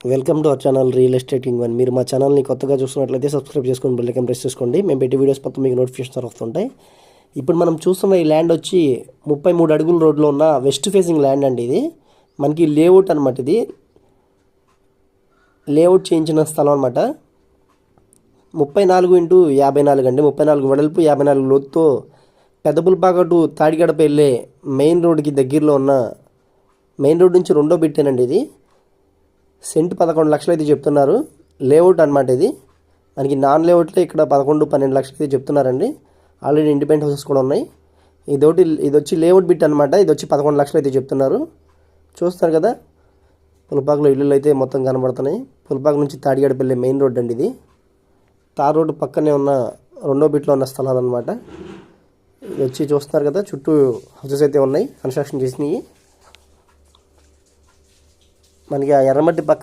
Welcome to our channel real estate king one. మీరు మా ఛానల్ని కొత్తగా చూస్తున్నట్లయితే సబ్స్క్రైబ్ చేసుకొని బెల్ ఐకాన్ ప్రెస్ చేసుకోండి. మేము పెట్టే వీడియోస్ మొత్తం మీకు నోటిఫికేషన్ వస్తుంటాయి. ఇప్పుడు మనం చూస్తున్న ఈ ల్యాండ్ వచ్చి 33 అడుగుల రోడ్లో ఉన్న వెస్ట్ ఫేసింగ్ ల్యాండ్ అండి. ఇది మనకి లేఅవుట్ అనమాట. ఇది లేఅవుట్ చేయించిన స్థలం అనమాట. 34x54 అండి. 34 వెడల్పు 54 లోతుతో పెద్దపుల్పాక టు తాడిగడప వెళ్ళే మెయిన్ రోడ్కి దగ్గరలో ఉన్న మెయిన్ రోడ్ నుంచి రెండో బిట్టేనండి. ఇది సెంట్ 11 లక్షలు అయితే చెప్తున్నారు. లేఅవుట్ అనమాట. ఇది మనకి నాన్ లేఅవుట్లో ఇక్కడ 11-12 లక్షలు అయితే చెప్తున్నారండి. ఆల్రెడీ ఇండిపెండెంట్ హౌసెస్ కూడా ఉన్నాయి. ఇది వచ్చి లేఅవుట్ బిట్ అనమాట. ఇది వచ్చి 11 లక్షలు అయితే చెప్తున్నారు. చూస్తారు కదా, పుల్పాకలో ఇల్లులు అయితే మొత్తం కనబడుతున్నాయి. పుల్పాక నుంచి తాడిగడపల్లి మెయిన్ రోడ్ అండి. ఇది తార్ రోడ్డు పక్కనే ఉన్న రెండో బిట్లో ఉన్న స్థలాలు అనమాట. ఇది వచ్చి చూస్తున్నారు కదా, చుట్టూ హౌసెస్ అయితే ఉన్నాయి కన్స్ట్రక్షన్ చేసినవి. మనకి ఆ ఎర్రమట్టి పక్క